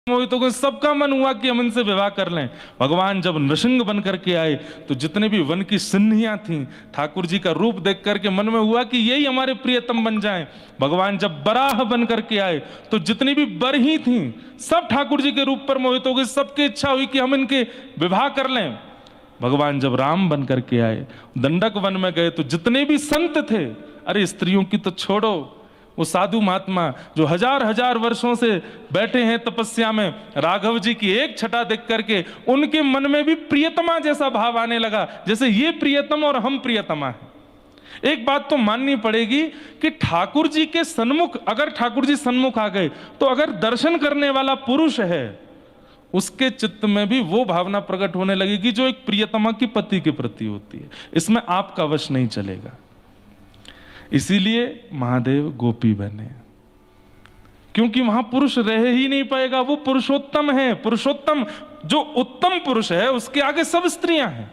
मोहित हो गए, सबका मन हुआ कि हम इनसे विवाह कर लें। भगवान जब नृसिंह बन करके आए तो जितने भी वन की सिन्हियां थीं, ठाकुर जी का रूप देख करके मन में हुआ कि यही हमारे प्रियतम बन जाएं। भगवान जब बराह बन करके आए तो जितनी भी बरही थीं सब ठाकुर जी के रूप पर मोहित हो गए, सबकी इच्छा हुई कि हम इनके विवाह कर लें। भगवान जब राम बन करके आए, दंडक वन में गए तो जितने भी संत थे, अरे स्त्रियों की तो छोड़ो, वो साधु महात्मा जो हजार हजार वर्षों से बैठे हैं तपस्या में, राघव जी की एक छटा देख करके उनके मन में भी प्रियतमा जैसा भाव आने लगा, जैसे ये प्रियतम और हम प्रियतमा हैं। एक बात तो माननी पड़ेगी कि ठाकुर जी के सन्मुख, अगर ठाकुर जी सन्मुख आ गए तो अगर दर्शन करने वाला पुरुष है उसके चित्त में भी वो भावना प्रकट होने लगेगी जो एक प्रियतमा की पति के प्रति होती है। इसमें आपका वश नहीं चलेगा। इसीलिए महादेव गोपी बने, क्योंकि वहां पुरुष रह ही नहीं पाएगा। वो पुरुषोत्तम है, पुरुषोत्तम जो उत्तम पुरुष है उसके आगे सब स्त्रियां हैं।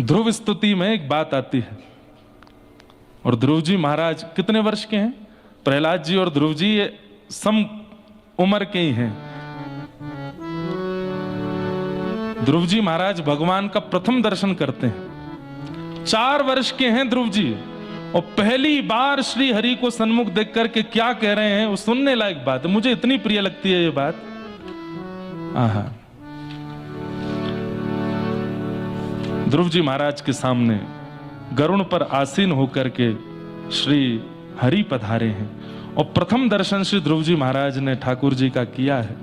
ध्रुव स्तुति में एक बात आती है, और ध्रुव जी महाराज कितने वर्ष के हैं? प्रहलाद जी और ध्रुव जी ये सम उम्र के ही हैं। ध्रुव जी महाराज भगवान का प्रथम दर्शन करते हैं, 4 वर्ष के हैं ध्रुव जी, और पहली बार श्री हरि को सन्मुख देख करके क्या कह रहे हैं वो सुनने लायक बात है। मुझे इतनी प्रिय लगती है ये बात। आहा, ध्रुव जी महाराज के सामने गरुण पर आसीन होकर के श्री हरि पधारे हैं, और प्रथम दर्शन श्री ध्रुव जी महाराज ने ठाकुर जी का किया है।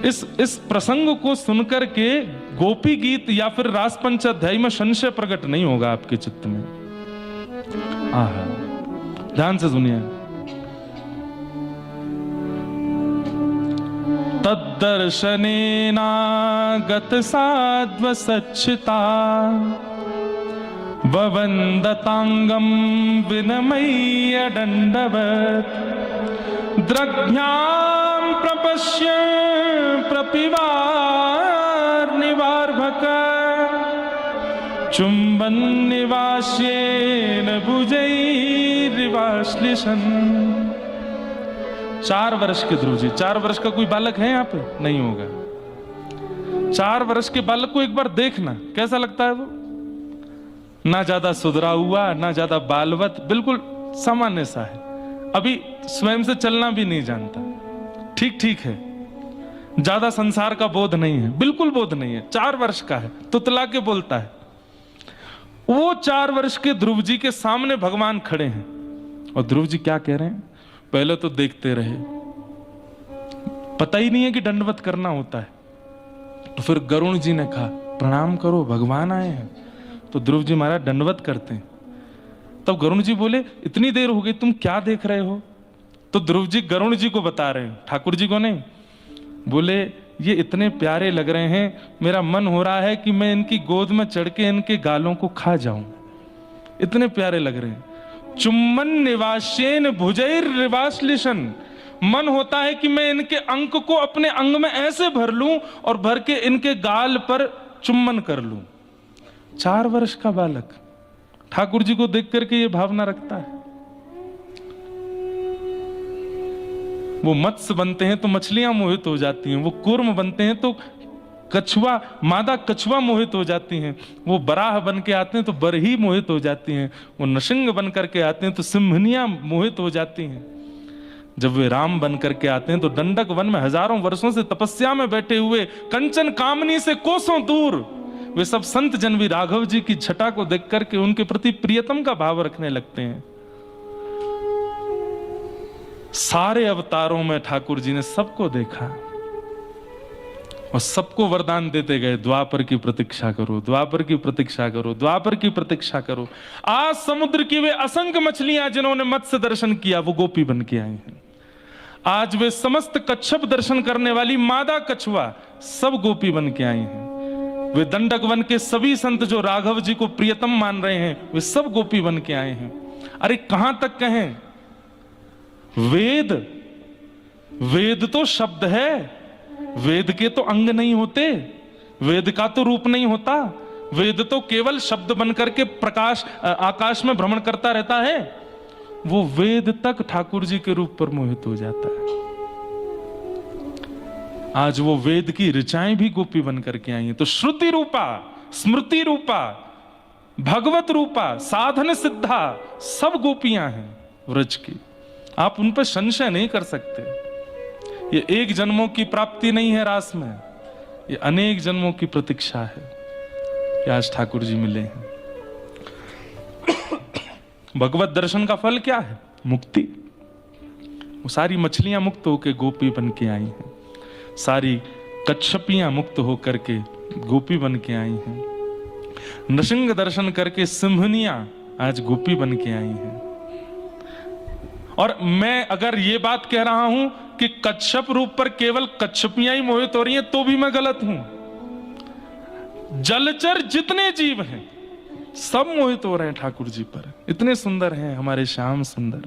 इस प्रसंग को सुनकर के गोपी गीत या फिर रास पंचाध्यायी में संशय प्रकट नहीं होगा आपके चित्त में। आहा, ध्यान से सुनिए। तद्दर्शनेनागत साध्व सच्चिता ववन्दतांगं विनमय्य दंडवत् द्रग्भ्यां प्रपश्य प्रपिवार्निवार्भक चुम्बन् निवास्येन भुजैर्निवाश्लिषन्। 4 वर्ष के ध्रुव जी, 4 वर्ष का कोई बालक है यहाँ पे? नहीं होगा। 4 वर्ष के बालक को एक बार देखना कैसा लगता है। वो ना ज्यादा सुधरा हुआ ना ज्यादा बालवत, बिल्कुल सामान्य सा है, अभी स्वयं से चलना भी नहीं जानता, ठीक ठीक है, ज्यादा संसार का बोध नहीं है, बिल्कुल बोध नहीं है, 4 वर्ष का है, तुतला के बोलता है। वो 4 वर्ष के ध्रुव जी के सामने भगवान खड़े हैं, और ध्रुव जी क्या कह रहे हैं? पहले तो देखते रहे, पता ही नहीं है कि दंडवत करना होता है। तो फिर गरुण जी ने कहा प्रणाम करो, भगवान आए हैं। तो ध्रुव जी महाराज दंडवत करते हैं। तब गरुण जी बोले इतनी देर हो गई, तुम क्या देख रहे हो? तो ध्रुव जी गरुण जी को बता रहे हैं, ठाकुर जी को नहीं। बोले ये इतने प्यारे लग रहे हैं, मेरा मन हो रहा है कि मैं इनकी गोद में चढ़ के इनके गालों को खा जाऊं, इतने प्यारे लग रहे हैं। चुम्बन निवास्येन भुजैर्निवाश्लिषन्, मन होता है कि मैं इनके अंक को अपने अंग में ऐसे भर लूं और भर के इनके गाल पर चुम्बन कर लूं। 4 वर्ष का बालक ठाकुर जी को देख करके ये भावना रखता है। वो मत्स्य बनते हैं तो मछलियां मोहित हो जाती हैं, वो कूर्म बनते हैं तो कछुआ, मादा कछुआ मोहित हो जाती हैं, वो बराह बन के आते हैं तो बरही मोहित हो जाती हैं, वो नृसिंह बन करके आते हैं तो सिंहनियां मोहित हो जाती हैं। जब वे राम बन करके आते हैं तो दंडक वन में हजारों वर्षों से तपस्या में बैठे हुए, कंचन कामनी से कोसों दूर, वे सब संत जन भी राघव जी की छटा को देख करके उनके प्रति प्रियतम का भाव रखने लगते हैं। सारे अवतारों में ठाकुर जी ने सबको देखा और सबको वरदान देते गए, द्वापर की प्रतीक्षा करो, द्वापर की प्रतीक्षा करो, द्वापर की प्रतीक्षा करो। आज समुद्र की वे असंख्य मछलियां जिन्होंने मत्स्य दर्शन किया वो गोपी बन के आई हैं। आज वे समस्त कच्छप दर्शन करने वाली मादा कछुआ सब गोपी बन के आई हैं। वे दंडक वन के सभी संत जो राघव जी को प्रियतम मान रहे हैं वे सब गोपी बन के आए हैं। अरे कहां तक कहें, वेद, वेद तो शब्द है, वेद के तो अंग नहीं होते, वेद का तो रूप नहीं होता, वेद तो केवल शब्द बनकर के प्रकाश आकाश में भ्रमण करता रहता है। वो वेद तक ठाकुर जी के रूप पर मोहित हो जाता है। आज वो वेद की ऋचाएं भी गोपी बन करके आई हैं। तो श्रुति रूपा, स्मृति रूपा, भगवत रूपा, साधन सिद्धा सब गोपियां हैं व्रज की। आप उन पर संशय नहीं कर सकते। ये एक जन्मों की प्राप्ति नहीं है रास में, ये अनेक जन्मों की प्रतीक्षा है कि आज ठाकुर जी मिले हैं। भगवत दर्शन का फल क्या है? मुक्ति। वो सारी मछलियां मुक्त होकर गोपी बन के आई हैं, सारी कच्छपियां मुक्त होकर के गोपी बन के आई हैं, नृसिंह दर्शन करके सिंहनियां आज गोपी बन के आई हैं। और मैं अगर ये बात कह रहा हूं कि कच्छप रूप पर केवल कच्छपियां ही मोहित हो रही हैं तो भी मैं गलत हूं। जलचर जितने जीव हैं सब मोहित हो रहे हैं ठाकुर जी पर। इतने सुंदर हैं हमारे श्याम सुंदर।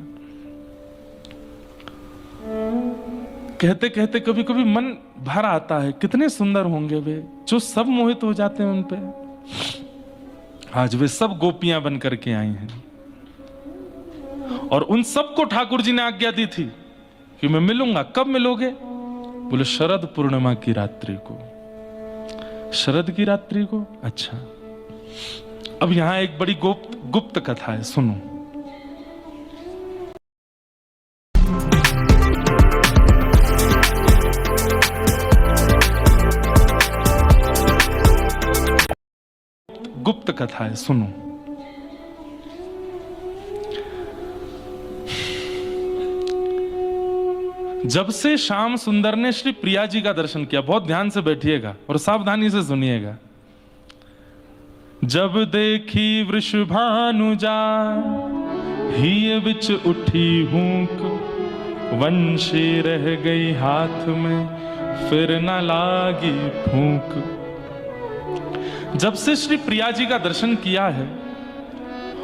कहते कहते कभी कभी मन भर आता है, कितने सुंदर होंगे वे जो सब मोहित हो जाते हैं उन पे। आज वे सब गोपियां बन करके आई हैं और उन सबको ठाकुर जी ने आज्ञा दी थी कि मैं मिलूंगा। कब मिलोगे? बोले शरद पूर्णिमा की रात्रि को। शरद की रात्रि को? अच्छा। अब यहां एक बड़ी गुप्त कथा है, सुनो। गुप्त कथा है, सुनो। जब से श्याम सुंदर ने श्री प्रिया जी का दर्शन किया, बहुत ध्यान से बैठिएगा और सावधानी से सुनिएगा। जब देखी वृषभानुजा हिय बिच उठी हूंक, वंशी रह गई हाथ में फिर न लागी फूंक। जब से श्री प्रिया जी का दर्शन किया है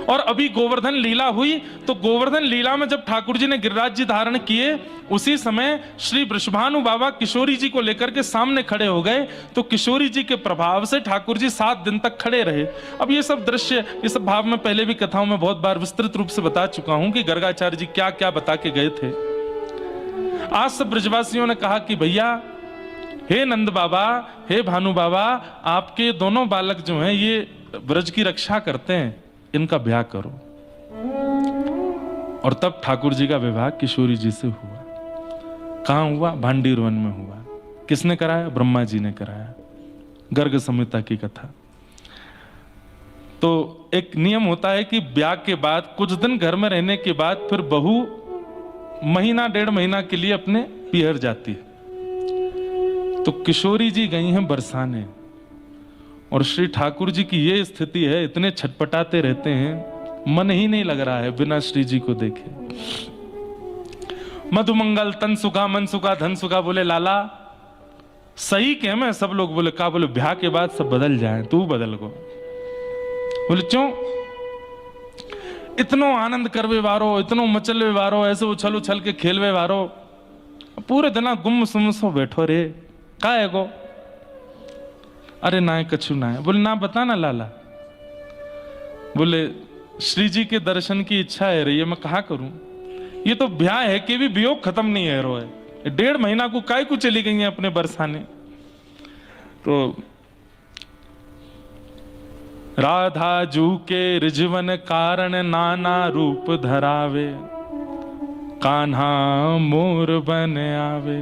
और अभी गोवर्धन लीला हुई, तो गोवर्धन लीला में जब ठाकुर जी ने गिरिराज जी धारण किए उसी समय श्री वृषभानु बाबा किशोरी जी को लेकर के सामने खड़े हो गए। तो किशोरी जी के प्रभाव से ठाकुर जी 7 दिन तक खड़े रहे। अब ये सब दृश्य, ये सब भाव में पहले भी कथाओं में बहुत बार विस्तृत रूप से बता चुका हूं कि गर्गाचार्य जी क्या क्या बता के गए थे। आज सब ब्रजवासियों ने कहा कि भैया, हे नंद बाबा, हे भानु बाबा, आपके दोनों बालक जो हैं ये ब्रज की रक्षा करते हैं, इनका ब्याह करो। और तब ठाकुर जी का विवाह किशोरी जी से हुआ। कहां हुआ? भांडीर वन में हुआ। किसने कराया? ब्रह्मा जी ने कराया। गर्ग संहिता की कथा। तो एक नियम होता है कि ब्याह के बाद कुछ दिन घर में रहने के बाद फिर बहू महीना 1.5 महीना के लिए अपने पियर जाती है। तो किशोरी जी गई हैं बरसाने और श्री ठाकुर जी की ये स्थिति है, इतने छटपटाते रहते हैं, मन ही नहीं लग रहा है बिना श्री जी को देखे। मधुमंगल तन सुखा मन सुखा धन सुखा। बोले लाला सही कह मैं? सब लोग बोले का? बोले ब्याह के बाद सब बदल जाए, तू बदल गो। बोले क्यों? इतनो आनंद करवे वारो, इतनो मचलवे वारो, ऐसे उछल उछल के खेलवे वारो, पूरे दिन गुम सुम सो बैठो रे, का है गो? अरे ना है कछु ना है। बोले ना बता ना लाला। बोले श्री जी के दर्शन की इच्छा है रही है, मैं कहा करूं? ये तो ब्याह है कि भी वियोग खत्म नहीं है रो है। 1.5 महीना को काय को चली गई है अपने बरसाने। तो राधा जू के रिजवन कारण नाना रूप धरावे, कान्हा मोर बन आवे,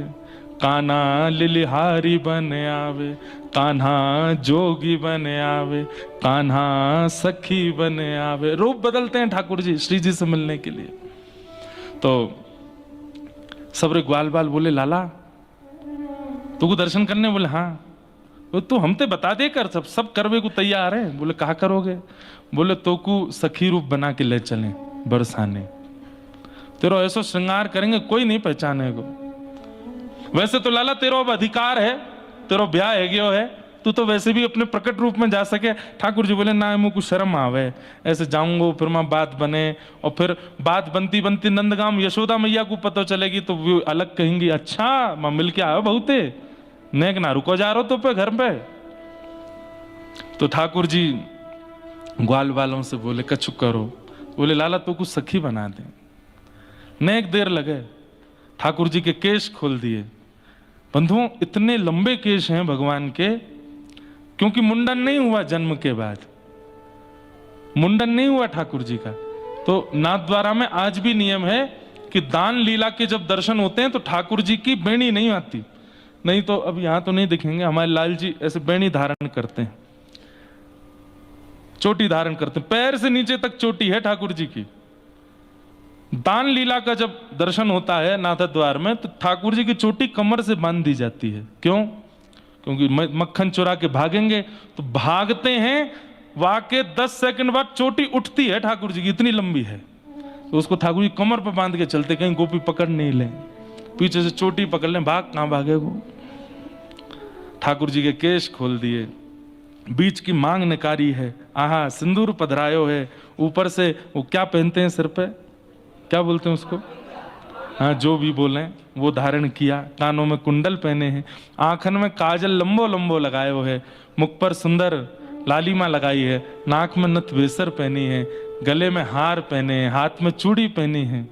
कान्हा लिलिहारी बन आवे, कान्हा जोगी बन आवे, कान्हा सखी बन आवे। रूप बदलते हैं ठाकुर जी श्री जी से मिलने के लिए। तो सबरे ग्वाल बाल बोले लाला तू को दर्शन करने? बोले हाँ। तू हमते बता दे कर, सब करवे को तैयार है। बोले कहा करोगे? बोले तो को सखी रूप बना के ले चले बरसाने, तेरा ऐसा श्रृंगार करेंगे कोई नहीं पहचाने को। वैसे तो लाला तेरा अब अधिकार है, तेरा ब्याह है गयो है, तू तो वैसे भी अपने प्रकट रूप में जा सके। ठाकुर जी बोले ना मुझको शर्म आवे, ऐसे जाऊंगा फिर मैं बात बने, और फिर बात बनती बनती नंदगाम यशोदा मैया को पता चलेगी तो वो अलग कहेंगी, अच्छा मैं मिल के आयो बहुते नेक ना रुको जा रहो तो पे घर पे। तो ठाकुर जी ग्वाल वालों से बोले कछु करो। बोले लाला तो कुछ सखी बना दे। नेक देर लगे, ठाकुर जी के केश खोल दिए, बंधुओं इतने लंबे केश हैं भगवान के, क्योंकि मुंडन नहीं हुआ जन्म के बाद, मुंडन नहीं हुआ ठाकुर जी का। तो नाथद्वारा में आज भी नियम है कि दान लीला के जब दर्शन होते हैं तो ठाकुर जी की बेणी नहीं आती। नहीं तो अब यहां तो नहीं दिखेंगे, हमारे लाल जी ऐसे बेणी धारण करते हैं, चोटी धारण करते हैं, पैर से नीचे तक चोटी है ठाकुर जी की। दान लीला का जब दर्शन होता है नाथ द्वार में तो ठाकुर जी की चोटी कमर से बांध दी जाती है। क्यों? क्योंकि मक्खन चुरा के भागेंगे, तो भागते हैं वाके 10 सेकंड बाद चोटी उठती है ठाकुर जी की, इतनी लंबी है। तो उसको ठाकुर जी कमर पर बांध के चलते, कहीं गोपी पकड़ नहीं ले, पीछे से चोटी पकड़ लें, भाग कहां भागे वो। ठाकुर जी के केश खोल दिए, बीच की मांग निकारी है, आहा सिंदूर पधरायो है, ऊपर से वो क्या पहनते हैं सिर पे, क्या बोलते हैं उसको, हाँ जो भी बोले वो धारण किया, कानों में कुंडल पहने हैं, आंखन में काजल लंबो लंबो लगाए हुए है, मुख पर सुंदर लालिमा लगाई है, नाक में नथ बेसर पहनी है, गले में हार पहने हैं, हाथ में चूड़ी पहनी है,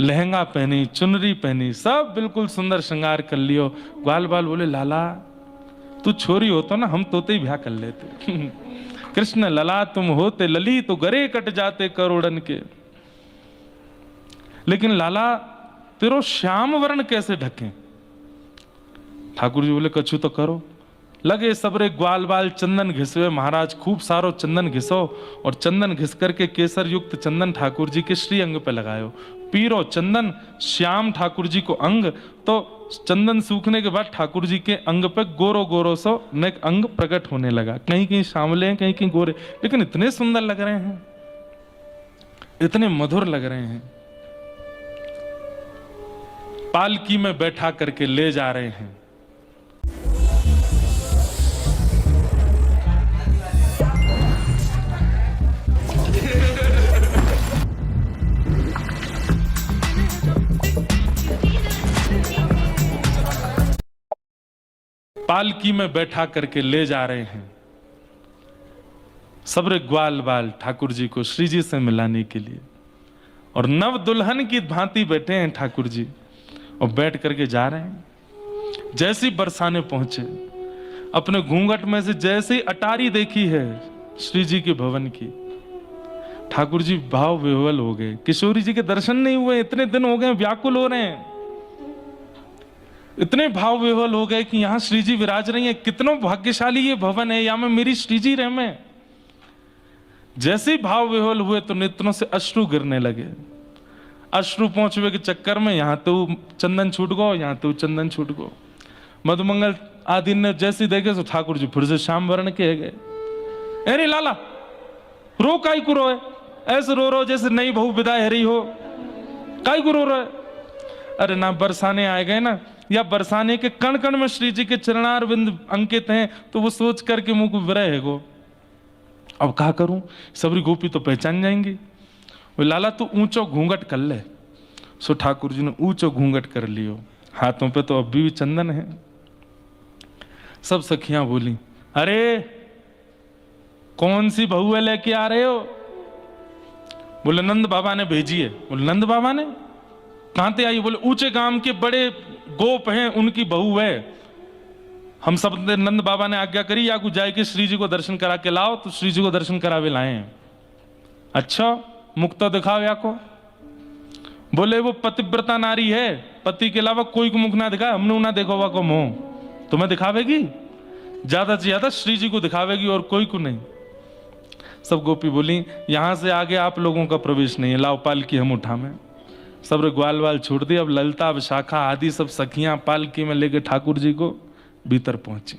लहंगा पहनी, चुनरी पहनी, सब बिल्कुल सुंदर श्रृंगार कर लियो। ग्वाल बाल बोले लाला तू छोरी हो तो ना हम तोते ही ब्याह कर लेते। कृष्ण लला तुम होते लली तो गरे कट जाते करोड़न के। लेकिन लाला तेरो श्याम वर्ण कैसे ढके? ठाकुर जी बोले कछु तो करो। लगे सबरे ग्वाल बाल चंदन घिसवे, महाराज खूब सारो चंदन घिसो और चंदन घिस करके केसर युक्त चंदन ठाकुर जी के श्री अंग पे लगायो। पीरो चंदन श्याम ठाकुर जी को अंग, तो चंदन सूखने के बाद ठाकुर जी के अंग पे गोरो गोरो सो नेक अंग प्रकट होने लगा। कहीं कहीं सांवले हैं, कहीं कहीं गोरे, लेकिन इतने सुंदर लग रहे हैं, इतने मधुर लग रहे हैं। पालकी में बैठा करके ले जा रहे हैं। पालकी में बैठा करके ले जा रहे हैं सबरे ग्वाल बाल ठाकुर जी को श्री जी से मिलाने के लिए। और नव दुल्हन की भांति बैठे हैं ठाकुर जी और बैठ करके जा रहे हैं। जैसी बरसाने पहुंचे, अपने घूंघट में से जैसे अटारी देखी है श्री जी के भवन की, ठाकुर जी भाव विह्वल हो गए। किशोरी जी के दर्शन नहीं हुए, इतने दिन हो गए, व्याकुल हो रहे हैं, इतने भाव विह्वल हो गए कि यहां श्री जी विराज रही हैं, कितना भाग्यशाली ये भवन है, या में मेरी श्री जी रह में। जैसे भाव विह्वल हुए तो नेत्रों से अश्रु गिरने लगे। अश्रु पहुंचवे के चक्कर में यहां तो चंदन छूट गो, यहां तो चंदन छूट गो। मधुमंगल आदि ने जैसे देखे तो ठाकुर जी फिर से श्याम वर्ण के गए। अरे लाला रो काई को रोए, ऐसे रो रो जैसे नई बहू विदा है रही हो, काई को रो रहे? अरे ना बरसाने आए गए ना, या बरसाने के कण कण में श्री जी के चरणारविंद अंकित हैं, तो वो सोच करके मुंह को विरह है गो। अब क्या करूं, सबरी गोपी तो पहचान जाएंगी। वो लाला तू ऊंचो घूंघट कर ले। सो ठाकुर जी ने ऊंचो घूंघट कर लियो, हाथों पे तो अभी भी चंदन है। सब सखियां बोली अरे कौन सी बहु है लेके आ रहे हो? बोले नंद बाबा ने भेजी है। बोले नंद बाबा ने कहां से आई? बोले ऊंचे गांव के बड़े गोप हैं, उनकी बहू है। हम सब नंद बाबा ने आज्ञा करी या कुछ जाए कि श्री जी को दर्शन करा के लाओ, तो श्री जी को दर्शन करावे लाए। अच्छा मुक्त दिखाओ या को। बोले वो पतिव्रता नारी है, पति के अलावा कोई को मुख ना दिखाए, हमने ना देखो वा को मुंह, तुम्हें दिखावेगी, ज्यादा से ज्यादा श्री जी को दिखावेगी और कोई को नहीं। सब गोपी बोली यहां से आगे आप लोगों का प्रवेश नहीं है, लाओ पालकी हम उठावे। सब ग्वाल वाल छोड़ दी। अब ललता विशाखा आदि सब सखियां पालकी में लेके ठाकुर जी को भीतर पहुंची,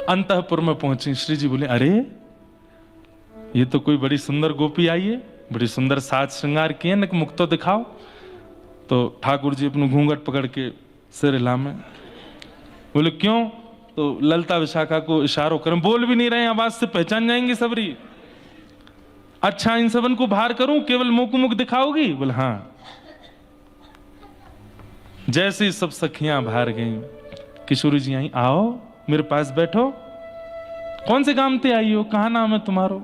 अंतःपुर में पहुंची। श्री जी बोले अरे ये तो कोई बड़ी सुंदर गोपी आई है, बड़ी सुंदर साज श्रृंगार किए न, मुख तो दिखाओ। तो ठाकुर जी अपने घूंघट पकड़ के सिर हिलामे। बोले क्यों? तो ललता विशाखा को इशारों करें, बोल भी नहीं रहे, आवाज से पहचान जाएंगे सबरी। अच्छा इन सबन को बाहर करूं, केवल मुख को मुख दिखाओगी? बोले हाँ। जैसे सब सखियां बाहर गईं, किशोरी जी आई, आओ मेरे पास बैठो। कौन से गांव से आई हो, कहां नाम है तुम्हारो?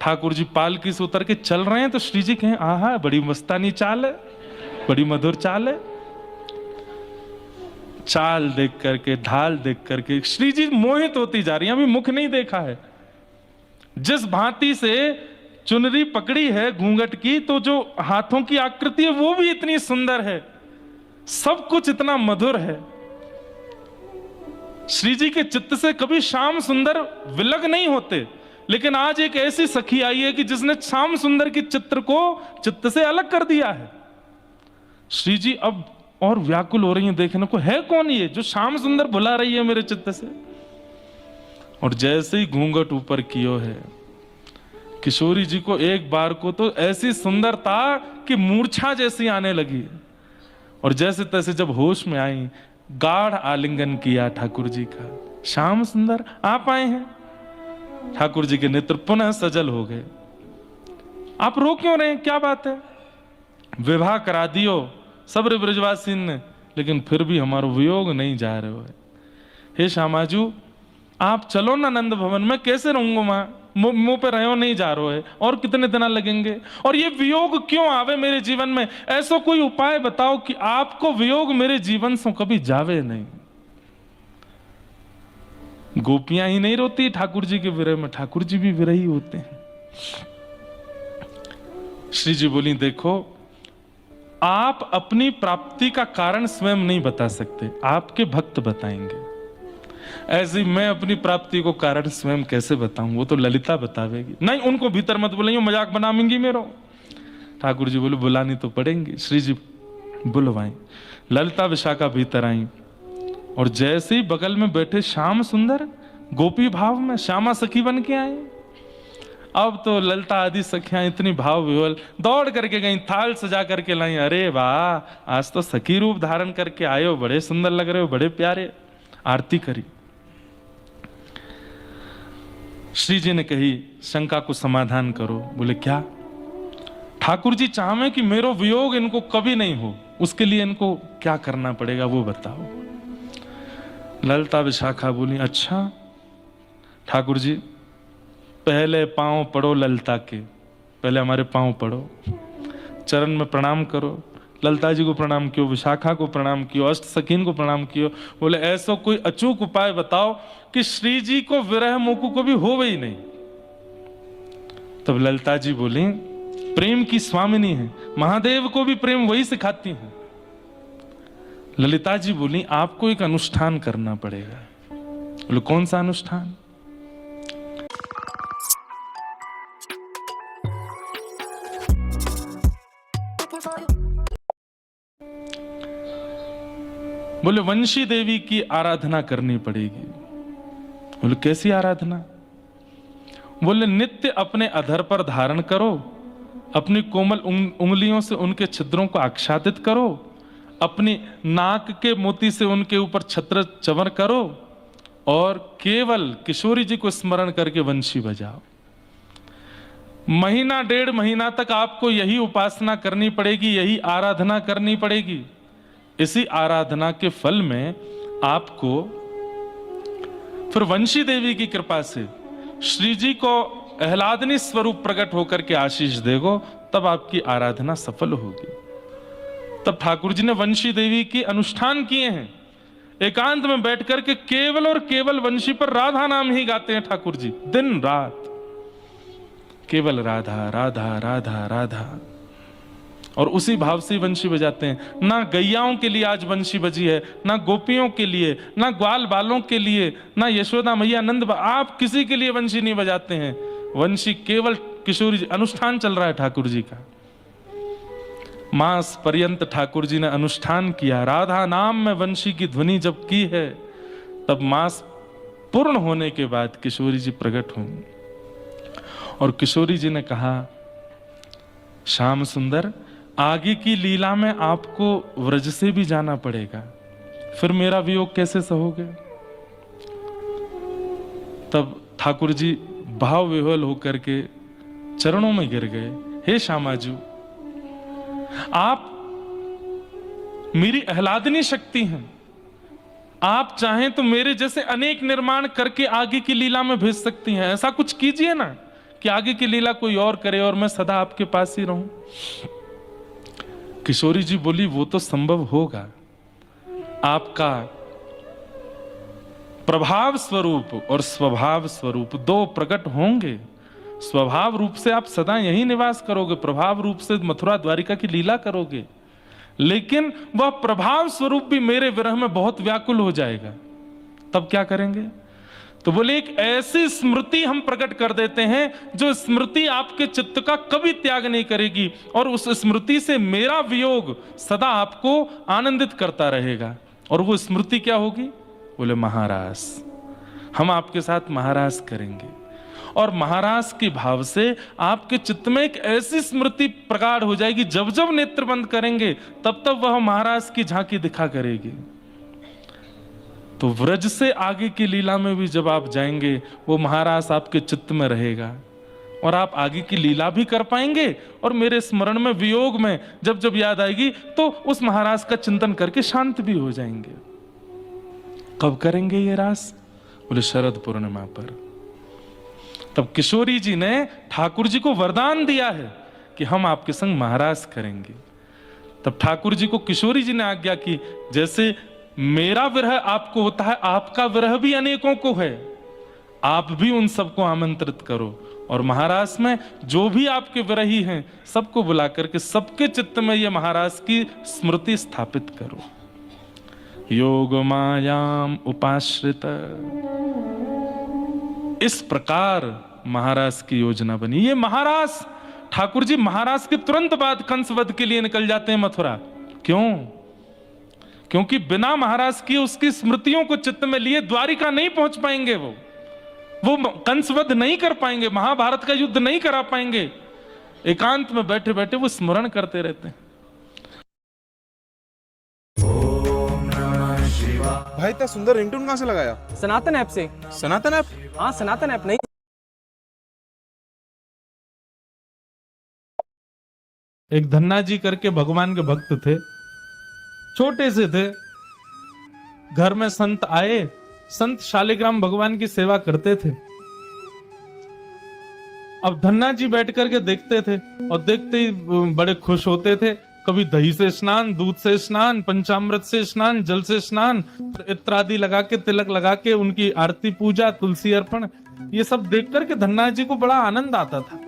ठाकुर जी पालकी से उतर के चल रहे हैं तो श्री जी कहें आहा बड़ी मस्तानी चाल है, बड़ी मधुर चाल है। चाल देख करके, ढाल देख करके श्री जी मोहित होती जा रही हैं। अभी मुख नहीं देखा है, जिस भांति से चुनरी पकड़ी है घूंघट की, तो जो हाथों की आकृति है वो भी इतनी सुंदर है, सब कुछ इतना मधुर है। श्री जी के चित्त से कभी श्याम सुंदर विलग नहीं होते, लेकिन आज एक ऐसी सखी आई है कि जिसने श्याम सुंदर के चित्र को चित्त से अलग कर दिया है। श्री जी अब और व्याकुल हो रही हैं देखने को, है कौन ये जो श्याम सुंदर भुला रही है मेरे चित्त से। और जैसे ही घूंघट ऊपर कियो है, किशोरी जी को एक बार को तो ऐसी सुंदरता कि मूर्छा जैसी आने लगी, और जैसे तैसे जब होश में आई, गाढ़ आलिंगन किया ठाकुर जी का। श्याम सुंदर आप आए हैं। ठाकुर जी के नेत्र पुनः सजल हो गए। आप रो क्यों रहे हैं, क्या बात है? विवाह करा दियो सब ब्रजवासी ने, लेकिन फिर भी हमारा वियोग नहीं जा रहे हो। हे श्यामाजू, आप चलो ना नंद भवन में, कैसे रहूंगा वहां, मुंह पे रहो नहीं जा रहे है, और कितने दिन लगेंगे, और ये वियोग क्यों आवे मेरे जीवन में? ऐसा कोई उपाय बताओ कि आपको वियोग मेरे जीवन से कभी जावे नहीं। गोपियां ही नहीं रोती ठाकुर जी के विरह में, ठाकुर जी भी विरही होते हैं। श्री जी बोली, देखो आप अपनी प्राप्ति का कारण स्वयं नहीं बता सकते, आपके भक्त बताएंगे। ऐसे मैं अपनी प्राप्ति को कारण स्वयं कैसे बताऊं, वो तो ललिता बतावेगी। नहीं, उनको भीतर मत बुलाइए, मजाक बनाएंगी मेरो। ठाकुर जी बोले, बुलानी तो पड़ेंगी। श्री जी बुलवाई, ललिता विशाखा भीतर आई, और जैसे ही बगल में बैठे श्याम सुंदर गोपी भाव में श्यामा सखी बन के आए। अब तो ललिता आदि सखियां इतनी भाव विवल दौड़ करके गई, थाल सजा करके लाई। अरे वाह, आज तो सखी रूप धारण करके आए हो, बड़े सुंदर लग रहे हो, बड़े प्यारे। आरती करी। श्री जी ने कही, शंका को समाधान करो। बोले क्या? ठाकुर जी चाहे कि मेरो वियोग इनको कभी नहीं हो, उसके लिए इनको क्या करना पड़ेगा वो बताओ। ललिता विशाखा बोली, अच्छा ठाकुर जी, पहले पांव पड़ो ललिता के, पहले हमारे पांव पड़ो, चरण में प्रणाम करो। ललिता जी को प्रणाम कियो, विशाखा को प्रणाम कियो, अष्ट सखीन को प्रणाम कियो। बोले ऐसा कोई अचूक उपाय बताओ कि श्री जी को विरह मुकु को भी हो ही नहीं। तब ललिता जी बोली, प्रेम की स्वामिनी है, महादेव को भी प्रेम वही सिखाती है। ललिता जी बोली, आपको एक अनुष्ठान करना पड़ेगा। बोले कौन सा अनुष्ठान? बोले वंशी देवी की आराधना करनी पड़ेगी। बोले कैसी आराधना? बोले नित्य अपने अधर पर धारण करो, अपनी कोमल उंगलियों से उनके छिद्रों को आच्छादित करो, अपनी नाक के मोती से उनके ऊपर छत्र चवर करो, और केवल किशोरी जी को स्मरण करके वंशी बजाओ। महीना डेढ़ महीना तक आपको यही उपासना करनी पड़ेगी, यही आराधना करनी पड़ेगी। इसी आराधना के फल में आपको फिर वंशी देवी की कृपा से श्री जी को आह्लादनी स्वरूप प्रकट होकर के आशीष देगो, तब आपकी आराधना सफल होगी। तब ठाकुर जी ने वंशी देवी की अनुष्ठान किए हैं। एकांत में बैठ करके केवल और केवल वंशी पर राधा नाम ही गाते हैं ठाकुर जी, दिन रात केवल राधा राधा राधा राधा, और उसी भाव से वंशी बजाते हैं। ना गैयाओं के लिए आज वंशी बजी है, ना गोपियों के लिए, ना ग्वाल बालों के लिए, ना यशोदा मैया नंद, आप किसी के लिए वंशी नहीं बजाते हैं। वंशी केवल किशोरी जी, अनुष्ठान चल रहा है ठाकुर जी का। मास पर्यंत ठाकुर जी ने अनुष्ठान किया। राधा नाम में वंशी की ध्वनि जब की है, तब मास पूर्ण होने के बाद किशोरी जी प्रकट हुई, और किशोरी जी ने कहा, श्याम सुंदर, आगे की लीला में आपको व्रज से भी जाना पड़ेगा, फिर मेरा वियोग कैसे सहोगे? तब ठाकुर जी भाव विह्वल होकर के चरणों में गिर गए। हे श्यामाजू, आप मेरी आह्लादनी शक्ति हैं, आप चाहें तो मेरे जैसे अनेक निर्माण करके आगे की लीला में भेज सकती हैं। ऐसा कुछ कीजिए ना कि आगे की लीला कोई और करे और मैं सदा आपके पास ही रहूं। किशोरी जी बोली, वो तो संभव होगा, आपका प्रभाव स्वरूप और स्वभाव स्वरूप दो प्रकट होंगे। स्वभाव रूप से आप सदा यही निवास करोगे, प्रभाव रूप से मथुरा द्वारिका की लीला करोगे, लेकिन वह प्रभाव स्वरूप भी मेरे विरह में बहुत व्याकुल हो जाएगा। तब क्या करेंगे? तो बोले एक ऐसी स्मृति हम प्रकट कर देते हैं जो स्मृति आपके चित्त का कभी त्याग नहीं करेगी, और उस स्मृति से मेरा वियोग सदा आपको आनंदित करता रहेगा। और वो स्मृति क्या होगी? बोले महारास। हम आपके साथ महारास करेंगे, और महारास के भाव से आपके चित्त में एक ऐसी स्मृति प्रगाढ़ हो जाएगी, जब जब नेत्र बंद करेंगे तब तब वह महारास की झांकी दिखा करेगी। तो व्रज से आगे की लीला में भी जब आप जाएंगे वो महारास आपके चित्त में रहेगा, और आप आगे की लीला भी कर पाएंगे, और मेरे स्मरण में वियोग में जब जब याद आएगी तो उस महारास का चिंतन करके शांत भी हो जाएंगे। कब करेंगे ये रास? बोले शरद पूर्णिमा पर। तब किशोरी जी ने ठाकुर जी को वरदान दिया है कि हम आपके संग महारास करेंगे। तब ठाकुर जी को किशोरी जी ने आज्ञा की, जैसे मेरा विरह आपको होता है, आपका विरह भी अनेकों को है, आप भी उन सबको आमंत्रित करो, और महारास में जो भी आपके विरही हैं सबको बुला करके सबके चित्त में ये महारास की स्मृति स्थापित करो। योग मायाम उपाश्रित, इस प्रकार महारास की योजना बनी। ये महारास, ठाकुर जी महारास के तुरंत बाद कंसवध के लिए निकल जाते हैं मथुरा। क्यों? क्योंकि बिना महाराज की उसकी स्मृतियों को चित्त में लिए द्वारिका नहीं पहुंच पाएंगे। वो कंसवध नहीं कर पाएंगे, महाभारत का युद्ध नहीं करा पाएंगे। एकांत में बैठे बैठे वो स्मरण करते रहते हैं। भाई इतना सुंदर रिंगटोन कहां से लगाया? सनातन ऐप से। सनातन ऐप? हाँ सनातन ऐप। नहीं एक धन्ना जी करके भगवान के भक्त थे, छोटे से थे। घर में संत आए, संत शालिग्राम भगवान की सेवा करते थे। अब धन्ना जी बैठ करके देखते थे, और देखते ही बड़े खुश होते थे। कभी दही से स्नान, दूध से स्नान, पंचामृत से स्नान, जल से स्नान, इत्र आदि लगा के, तिलक लगा के उनकी आरती पूजा, तुलसी अर्पण, ये सब देख करके धन्ना जी को बड़ा आनंद आता था।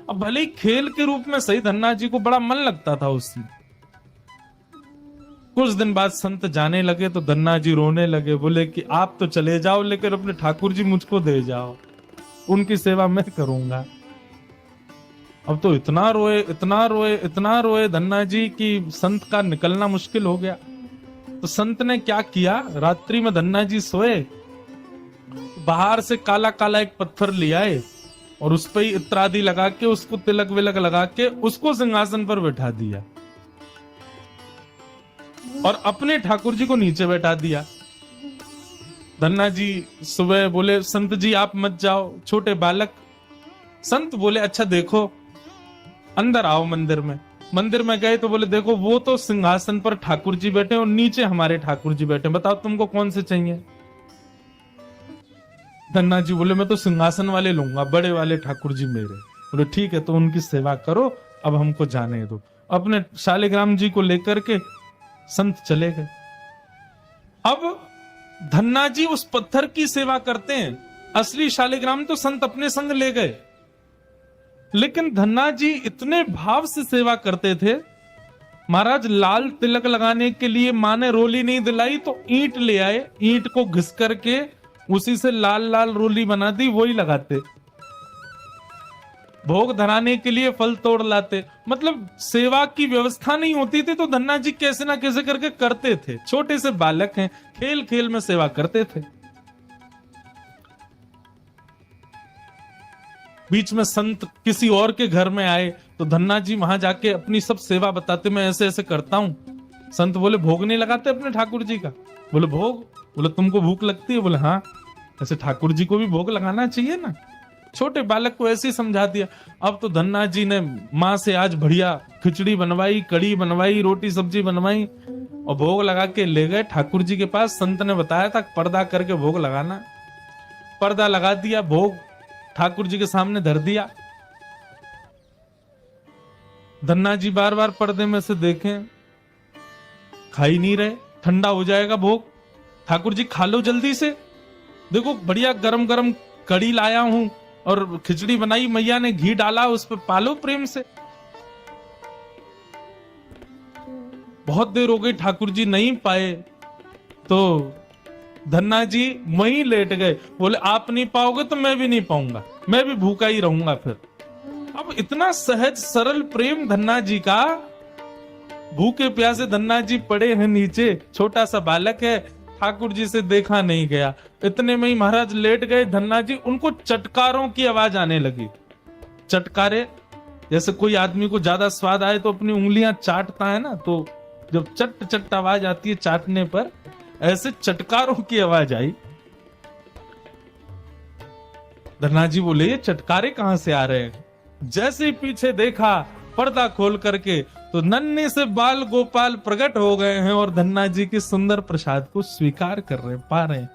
अब भले ही खेल के रूप में सही, धन्ना जी को बड़ा मन लगता था उसमें। कुछ दिन बाद संत जाने लगे तो धन्ना जी रोने लगे, बोले कि आप तो चले जाओ लेकिन अपने ठाकुर जी मुझको दे जाओ, उनकी सेवा मैं करूंगा। अब तो इतना रोए, इतना रोए, इतना रोए धन्ना जी कि संत का निकलना मुश्किल हो गया। तो संत ने क्या किया, रात्रि में धन्ना जी सोए, बाहर से काला काला एक पत्थर ले आए और उस पर इत्र आदि लगा के, उसको तिलक विलक लगा के उसको सिंहासन पर बैठा दिया और अपने ठाकुर जी को नीचे बैठा दिया। धन्ना जी सुबह बोले, संत जी आप मत जाओ, छोटे बालक। संत बोले अच्छा देखो, अंदर आओ मंदिर में। मंदिर में गए तो बोले देखो वो तो सिंहासन पर ठाकुर जी बैठे और नीचे हमारे ठाकुर जी बैठे, बताओ तुमको कौन से चाहिए। धन्ना जी बोले मैं तो सिंहासन वाले लूंगा, बड़े वाले ठाकुर जी मेरे। बोले ठीक है तो उनकी सेवा करो, अब हमको जाने दो। अपने शालिग्राम जी को लेकर के संत चले गए। अब धन्ना जी उस पत्थर की सेवा करते हैं, असली शालिग्राम तो संत अपने संग ले गए, लेकिन धन्ना जी इतने भाव से सेवा करते थे। महाराज लाल तिलक लगाने के लिए माँ ने रोली नहीं दिलाई तो ईंट ले आए, ईंट को घिस करके उसी से लाल लाल रोली बना दी, वही लगाते। भोग धराने के लिए फल तोड़ लाते। मतलब सेवा की व्यवस्था नहीं होती थी तो धन्ना जी कैसे ना कैसे करके करते थे। छोटे से बालक हैं, खेल खेल में सेवा करते थे। बीच में संत किसी और के घर में आए तो धन्ना जी वहां जाके अपनी सब सेवा बताते, मैं ऐसे ऐसे करता हूं। संत बोले भोग नहीं लगाते अपने ठाकुर जी का? बोले भोग। बोले तुमको भूख लगती है? बोले हाँ, ऐसे ठाकुर जी को भी भोग लगाना चाहिए ना। छोटे बालक को ऐसे ही समझा दिया। अब तो धन्ना जी ने माँ से आज बढ़िया खिचड़ी बनवाई, कड़ी बनवाई, रोटी सब्जी बनवाई और भोग लगा के ले गए ठाकुर जी के पास। संत ने बताया था पर्दा करके भोग लगाना। पर्दा लगा दिया, भोग ठाकुर जी के सामने धर दिया। धन्ना जी बार बार पर्दे में से देखें, खा ही नहीं रहे, ठंडा हो जाएगा भोग। ठाकुर जी खा लो जल्दी से। देखो बढ़िया गरम गरम कड़ी लाया हूं और खिचड़ी बनाई, मैया ने घी डाला उस पर, पालो प्रेम से। बहुत देर हो गई, ठाकुर जी नहीं पाए तो धन्ना जी वहीं लेट गए। बोले आप नहीं पाओगे तो मैं भी नहीं पाऊंगा, मैं भी भूखा ही रहूंगा फिर। अब इतना सहज सरल प्रेम धन्ना जी का। भूखे प्यासे धन्ना जी पड़े हैं नीचे, छोटा सा बालक है, ठाकुर जी से देखा नहीं गया। इतने में ही महाराज लेट गए धन्ना जी, उनको चटकारों की आवाज आने लगी। चटकारे, जैसे कोई आदमी को ज्यादा स्वाद आए तो अपनी उंगलियां चाटता है ना, तो जब चट चट आवाज आती है चाटने पर, ऐसे चटकारों की आवाज आई। धन्ना जी बोले ये चटकारे कहां से आ रहे हैं? जैसे ही पीछे देखा पर्दा खोल करके तो नन्हे से बाल गोपाल प्रकट हो गए हैं और धन्ना जी के सुंदर प्रसाद को स्वीकार कर रहे, पा रहे हैं।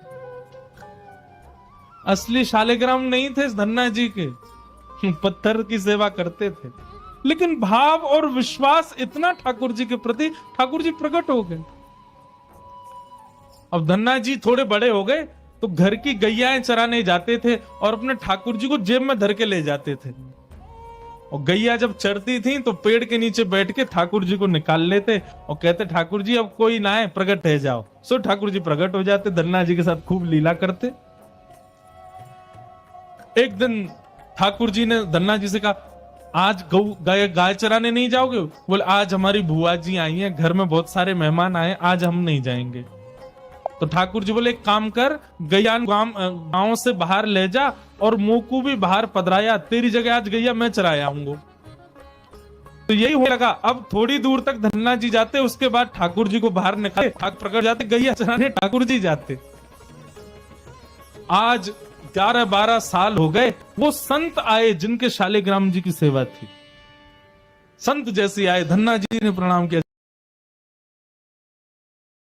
असली शालिग्राम नहीं थे धन्ना जी के, पत्थर की सेवा करते थे, लेकिन भाव और विश्वास इतना ठाकुर जी के प्रति, ठाकुर जी प्रकट हो गए। अब धन्ना जी थोड़े बड़े हो गए तो घर की गैयाएं चराने जाते थे और अपने ठाकुर जी को जेब में धर के ले जाते थे। और गैया जब चरती थी तो पेड़ के नीचे बैठ के ठाकुर जी को निकाल लेते और कहते ठाकुर जी अब कोई ना है, प्रकट है जाओ। सो ठाकुर जी प्रकट हो जाते, धन्ना जी के साथ खूब लीला करते। एक दिन ठाकुर जी ने धन्ना जी से कहा आज गाय चराने नहीं जाओगे? बोले आज हमारी बुआ जी आई हैं, घर में बहुत सारे मेहमान आए, आज हम नहीं जाएंगे। तो ठाकुर जी बोले एक काम कर, गैया गांव से बाहर ले जा और मोकू भी बाहर पधराया, तेरी जगह आज गैया मैं चराया आऊंगा। तो यही हो लगा। अब थोड़ी दूर तक धन्ना जी जाते, उसके बाद ठाकुर जी को बाहर निकाले, प्रकट जाते, गैया चराने ठाकुर जी जाते। आज 11-12 साल हो गए, वो संत आए जिनके शालिग्राम जी की सेवा थी। संत जैसे आए, धन्ना जी ने प्रणाम किया,